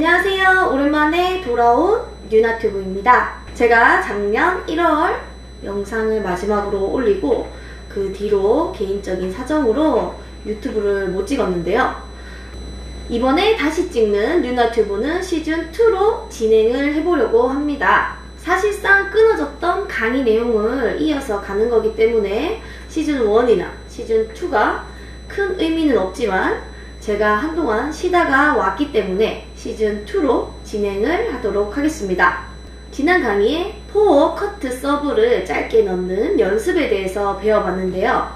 안녕하세요. 오랜만에 돌아온 유나튜브입니다. 제가 작년 1월 영상을 마지막으로 올리고 그 뒤로 개인적인 사정으로 유튜브를 못 찍었는데요. 이번에 다시 찍는 유나튜브는 시즌2로 진행을 해보려고 합니다. 사실상 끊어졌던 강의 내용을 이어서 가는 거기 때문에 시즌1이나 시즌2가 큰 의미는 없지만 제가 한동안 쉬다가 왔기 때문에 시즌2로 진행을 하도록 하겠습니다. 지난 강의에 포어 커트 서브를 짧게 넣는 연습에 대해서 배워봤는데요.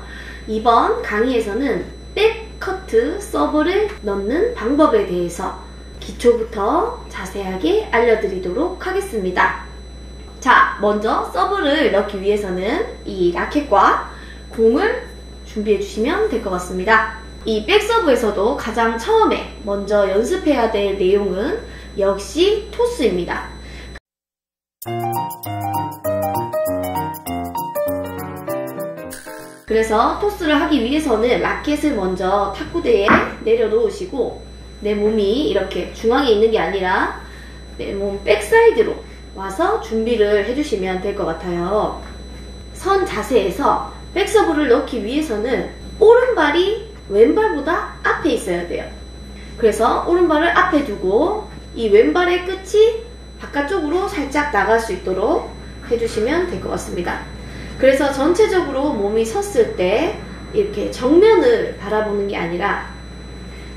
이번 강의에서는 백 커트 서브를 넣는 방법에 대해서 기초부터 자세하게 알려드리도록 하겠습니다. 자, 먼저 서브를 넣기 위해서는 이 라켓과 공을 준비해 주시면 될 것 같습니다. 이 백서브에서도 가장 처음에 먼저 연습해야 될 내용은 역시 토스입니다. 그래서 토스를 하기 위해서는 라켓을 먼저 탁구대에 내려놓으시고 내 몸이 이렇게 중앙에 있는 게 아니라 내 몸 백사이드로 와서 준비를 해주시면 될 것 같아요. 선 자세에서 백서브를 넣기 위해서는 오른발이 왼발보다 앞에 있어야 돼요. 그래서 오른발을 앞에 두고 이 왼발의 끝이 바깥쪽으로 살짝 나갈 수 있도록 해주시면 될 것 같습니다. 그래서 전체적으로 몸이 섰을 때 이렇게 정면을 바라보는 게 아니라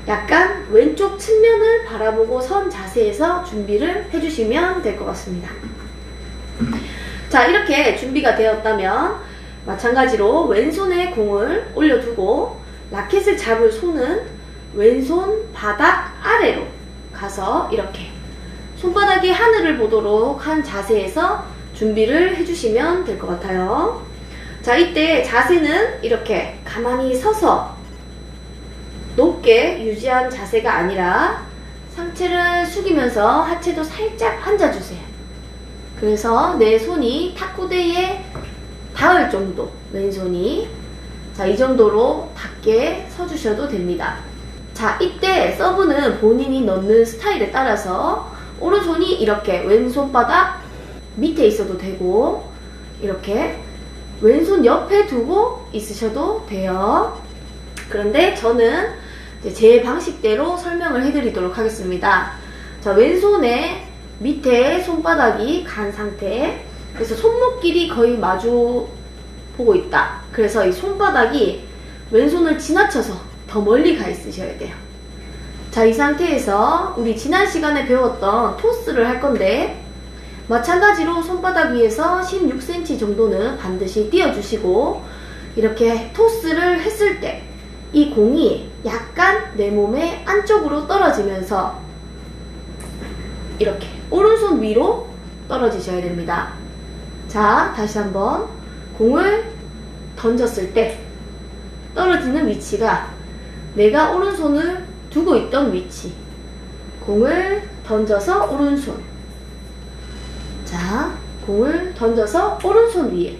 약간 왼쪽 측면을 바라보고 선 자세에서 준비를 해주시면 될 것 같습니다. 자, 이렇게 준비가 되었다면 마찬가지로 왼손에 공을 올려두고 라켓을 잡을 손은 왼손 바닥 아래로 가서 이렇게 손바닥이 하늘을 보도록 한 자세에서 준비를 해주시면 될 것 같아요. 자, 이때 자세는 이렇게 가만히 서서 높게 유지한 자세가 아니라 상체를 숙이면서 하체도 살짝 앉아주세요. 그래서 내 손이 탁구대에 닿을 정도, 왼손이 자, 이 정도로 닿게 서주셔도 됩니다. 자, 이때 서브는 본인이 넣는 스타일에 따라서 오른손이 이렇게 왼손바닥 밑에 있어도 되고 이렇게 왼손 옆에 두고 있으셔도 돼요. 그런데 저는 제 방식대로 설명을 해드리도록 하겠습니다. 자, 왼손에 밑에 손바닥이 간 상태, 그래서 손목끼리 거의 마주 보고 있다. 그래서 이 손바닥이 왼손을 지나쳐서 더 멀리 가 있으셔야 돼요. 자, 이 상태에서 우리 지난 시간에 배웠던 토스를 할 건데 마찬가지로 손바닥 위에서 16cm 정도는 반드시 띄워주시고 이렇게 토스를 했을 때 이 공이 약간 내 몸의 안쪽으로 떨어지면서 이렇게 오른손 위로 떨어지셔야 됩니다. 자, 다시 한번 공을 던졌을 때 떨어지는 위치가 내가 오른손을 두고 있던 위치, 공을 던져서 오른손, 자, 공을 던져서 오른손 위에.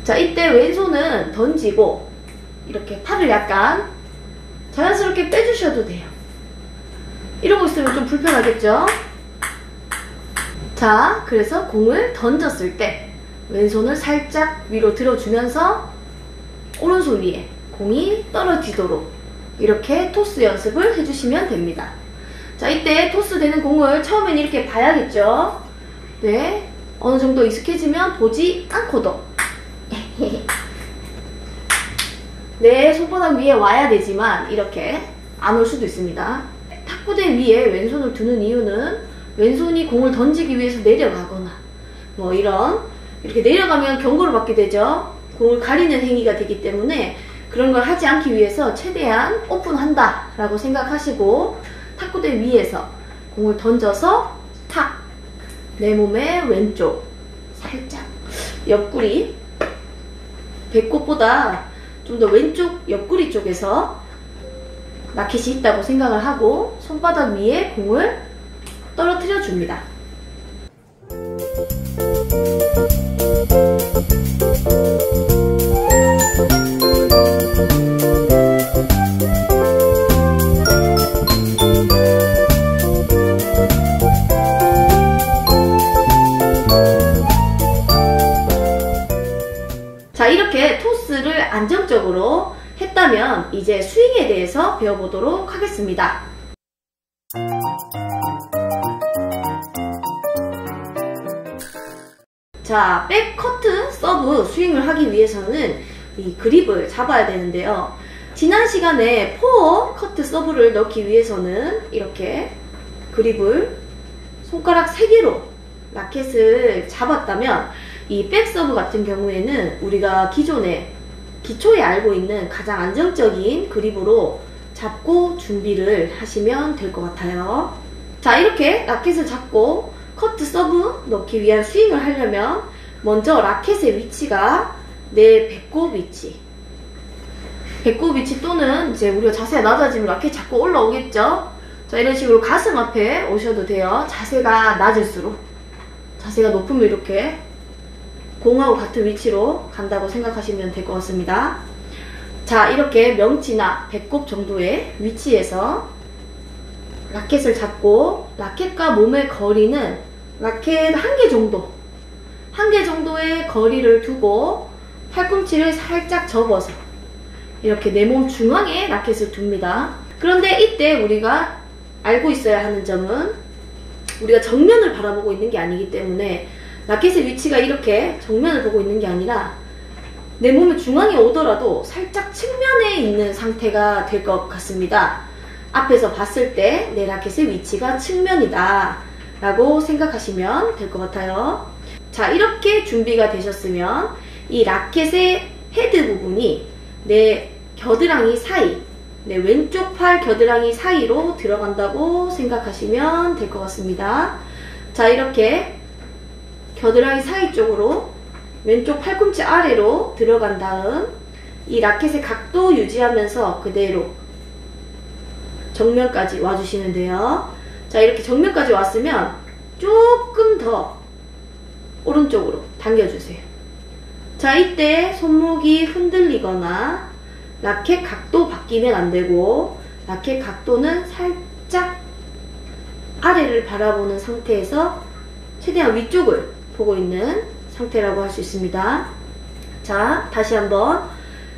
자, 이때 왼손은 던지고 이렇게 팔을 약간 자연스럽게 빼주셔도 돼요. 이러고 있으면 좀 불편하겠죠? 자, 그래서 공을 던졌을 때 왼손을 살짝 위로 들어주면서 오른손 위에 공이 떨어지도록 이렇게 토스 연습을 해주시면 됩니다. 자, 이때 토스 되는 공을 처음엔 이렇게 봐야겠죠? 네, 어느 정도 익숙해지면 보지 않고도 내 손바닥 위에 와야 되지만 이렇게 안 올 수도 있습니다. 탁구대 위에 왼손을 두는 이유는 왼손이 공을 던지기 위해서 내려가거나 뭐 이렇게 내려가면 경고를 받게 되죠. 공을 가리는 행위가 되기 때문에 그런 걸 하지 않기 위해서 최대한 오픈한다 라고 생각하시고 탁구대 위에서 공을 던져서 탁! 내 몸의 왼쪽 살짝 옆구리, 배꼽보다 좀 더 왼쪽 옆구리 쪽에서 라켓이 있다고 생각을 하고 손바닥 위에 공을 떨어뜨려 줍니다. 안정적으로 했다면 이제 스윙에 대해서 배워보도록 하겠습니다. 자, 백 커트 서브 스윙을 하기 위해서는 이 그립을 잡아야 되는데요. 지난 시간에 포어 커트 서브를 넣기 위해서는 이렇게 그립을 손가락 3개로 라켓을 잡았다면 이 백 서브 같은 경우에는 우리가 기초에 알고 있는 가장 안정적인 그립으로 잡고 준비를 하시면 될 것 같아요. 자, 이렇게 라켓을 잡고 커트 서브 넣기 위한 스윙을 하려면 먼저 라켓의 위치가 내 배꼽 위치, 또는 이제 우리가 자세가 낮아지면 라켓 잡고 올라오겠죠. 자, 이런 식으로 가슴 앞에 오셔도 돼요. 자세가 낮을수록. 자세가 높으면 이렇게 공하고 같은 위치로 간다고 생각하시면 될 것 같습니다. 자, 이렇게 명치나 배꼽 정도의 위치에서 라켓을 잡고 라켓과 몸의 거리는 라켓 1개 정도, 1개 정도의 거리를 두고 팔꿈치를 살짝 접어서 이렇게 내 몸 중앙에 라켓을 둡니다. 그런데 이때 우리가 알고 있어야 하는 점은 우리가 정면을 바라보고 있는 게 아니기 때문에 라켓의 위치가 이렇게 정면을 보고 있는 게 아니라 내 몸의 중앙에 오더라도 살짝 측면에 있는 상태가 될 것 같습니다. 앞에서 봤을 때 내 라켓의 위치가 측면이다 라고 생각하시면 될 것 같아요. 자, 이렇게 준비가 되셨으면 이 라켓의 헤드 부분이 내 겨드랑이 사이, 내 왼쪽 팔 겨드랑이 사이로 들어간다고 생각하시면 될 것 같습니다. 자, 이렇게 겨드랑이 사이 쪽으로 왼쪽 팔꿈치 아래로 들어간 다음 이 라켓의 각도 유지하면서 그대로 정면까지 와주시면 돼요. 자, 이렇게 정면까지 왔으면 조금 더 오른쪽으로 당겨주세요. 자, 이때 손목이 흔들리거나 라켓 각도 바뀌면 안 되고 라켓 각도는 살짝 아래를 바라보는 상태에서 최대한 위쪽을 보고 있는 상태라고 할 수 있습니다. 자, 다시 한번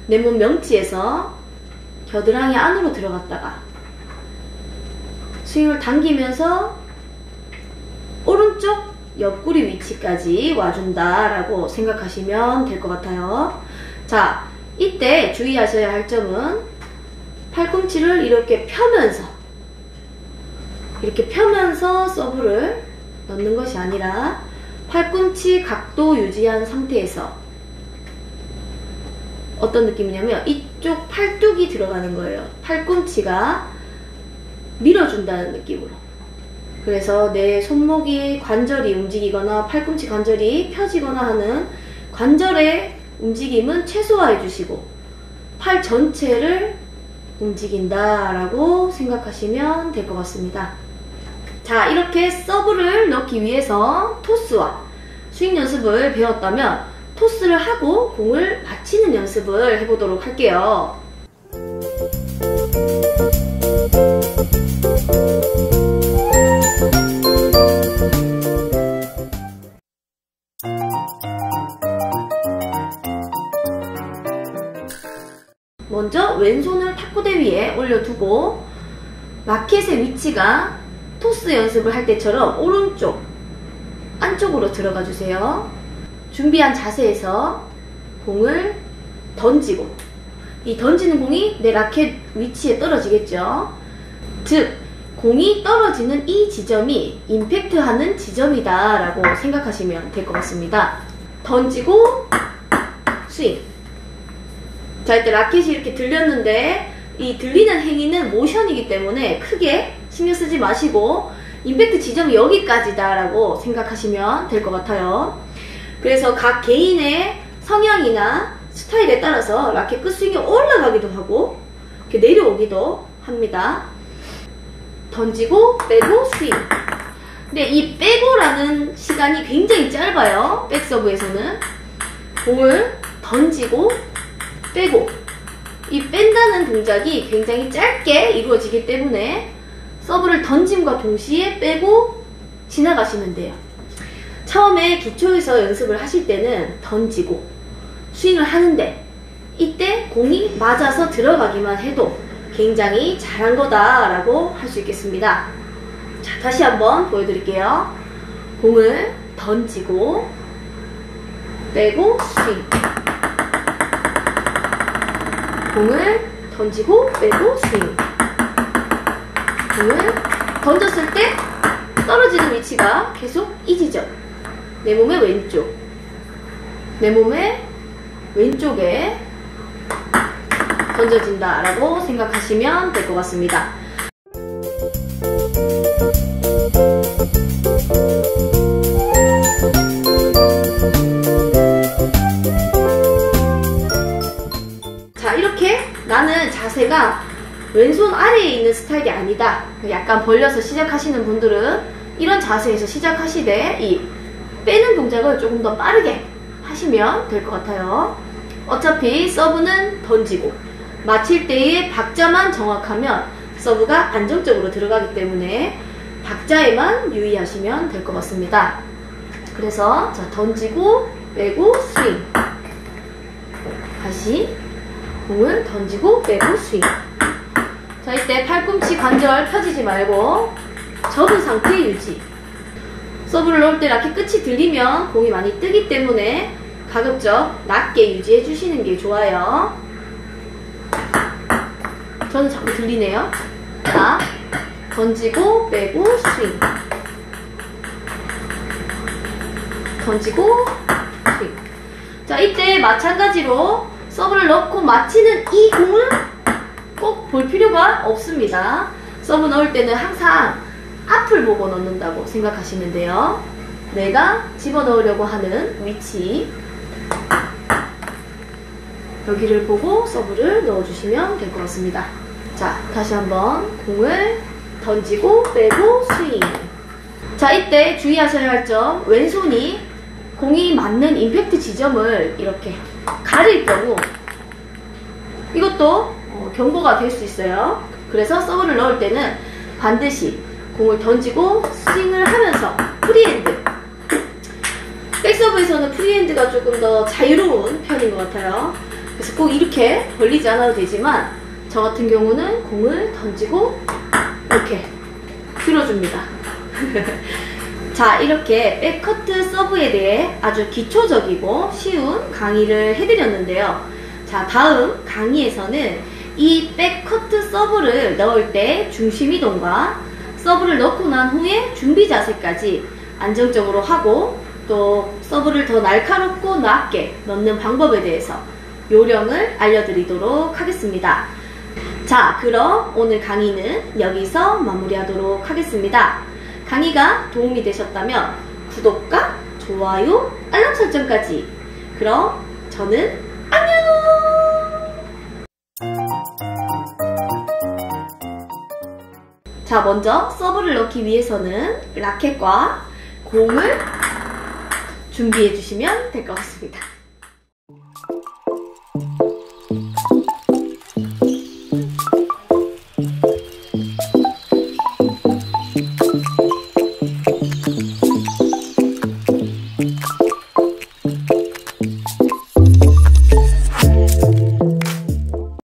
내 몸 명치에서 겨드랑이 안으로 들어갔다가 스윙을 당기면서 오른쪽 옆구리 위치까지 와준다 라고 생각하시면 될 것 같아요. 자, 이때 주의하셔야 할 점은 팔꿈치를 이렇게 펴면서 서브를 넣는 것이 아니라 팔꿈치 각도 유지한 상태에서 어떤 느낌이냐면 이쪽 팔뚝이 들어가는 거예요. 팔꿈치가 밀어준다는 느낌으로. 그래서 내 손목이 관절이 움직이거나 팔꿈치 관절이 펴지거나 하는 관절의 움직임은 최소화해 주시고 팔 전체를 움직인다 라고 생각하시면 될 것 같습니다. 자, 이렇게 서브를 넣기 위해서 토스와 스윙 연습을 배웠다면 토스를 하고 공을 맞히는 연습을 해보도록 할게요. 먼저 왼손을 탁구대 위에 올려두고 라켓의 위치가 토스 연습을 할 때처럼 오른쪽 안쪽으로 들어가 주세요. 준비한 자세에서 공을 던지고 이 던지는 공이 내 라켓 위치에 떨어지겠죠. 즉 공이 떨어지는 이 지점이 임팩트하는 지점이다 라고 생각하시면 될 것 같습니다. 던지고 스윙. 자, 이때 라켓이 이렇게 들렸는데 이 들리는 행위는 모션이기 때문에 크게 신경 쓰지 마시고 임팩트 지점이 여기까지다 라고 생각하시면 될 것 같아요. 그래서 각 개인의 성향이나 스타일에 따라서 라켓 끝스윙이 올라가기도 하고 이렇게 내려오기도 합니다. 던지고 빼고 스윙. 근데 이 빼고라는 시간이 굉장히 짧아요. 백서브에서는 공을 던지고 빼고 이 뺀다는 동작이 굉장히 짧게 이루어지기 때문에 서브를 던짐과 동시에 빼고 지나가시면 돼요. 처음에 기초에서 연습을 하실 때는 던지고 스윙을 하는데 이때 공이 맞아서 들어가기만 해도 굉장히 잘한 거다라고 할 수 있겠습니다. 자, 다시 한번 보여드릴게요. 공을 던지고 빼고 스윙. 공을 던지고 빼고 스윙. 공을 던졌을 때 떨어지는 위치가 계속 이 지점. 내 몸의 왼쪽. 내 몸의 왼쪽에 던져진다 라고 생각하시면 될 것 같습니다. 자, 이렇게 나는 자세가 왼손 아래에 있는 스타일이 아니다, 약간 벌려서 시작하시는 분들은 이런 자세에서 시작하시되 이 빼는 동작을 조금 더 빠르게 하시면 될 것 같아요. 어차피 서브는 던지고 맞힐 때의 박자만 정확하면 서브가 안정적으로 들어가기 때문에 박자에만 유의하시면 될 것 같습니다. 그래서 자, 던지고 빼고 스윙. 다시 공을 던지고 빼고 스윙. 자, 이때 팔꿈치 관절 펴지지 말고 접은 상태 유지. 서브를 넣을 때 라켓 끝이 들리면 공이 많이 뜨기 때문에 가급적 낮게 유지해 주시는 게 좋아요. 저는 자꾸 들리네요. 자, 던지고 빼고 스윙. 던지고 스윙. 자, 이때 마찬가지로 서브를 넣고 맞히는 이 공을 꼭 볼 필요가 없습니다. 서브 넣을 때는 항상 앞을 보고 넣는다고 생각하시면 돼요. 내가 집어넣으려고 하는 위치, 여기를 보고 서브를 넣어주시면 될 것 같습니다. 자, 다시 한번 공을 던지고 빼고 스윙. 자, 이때 주의하셔야 할 점, 왼손이 공이 맞는 임팩트 지점을 이렇게 가릴 경우 이것도 경고가 될 수 있어요. 그래서 서브를 넣을 때는 반드시 공을 던지고 스윙을 하면서 프리핸드. 백서브에서는 프리핸드가 조금 더 자유로운 편인 것 같아요. 그래서 꼭 이렇게 벌리지 않아도 되지만 저 같은 경우는 공을 던지고 이렇게 들어줍니다. 자, 이렇게 백커트 서브에 대해 아주 기초적이고 쉬운 강의를 해드렸는데요. 자, 다음 강의에서는 이 백커트 서브를 넣을 때 중심 이동과 서브를 넣고 난 후에 준비 자세까지 안정적으로 하고 또 서브를 더 날카롭고 낮게 넣는 방법에 대해서 요령을 알려드리도록 하겠습니다. 자, 그럼 오늘 강의는 여기서 마무리하도록 하겠습니다. 강의가 도움이 되셨다면 구독과 좋아요, 알람 설정까지. 그럼 저는 안녕! 자, 먼저 서브를 넣기 위해서는 라켓과 공을 준비해 주시면 될 것 같습니다.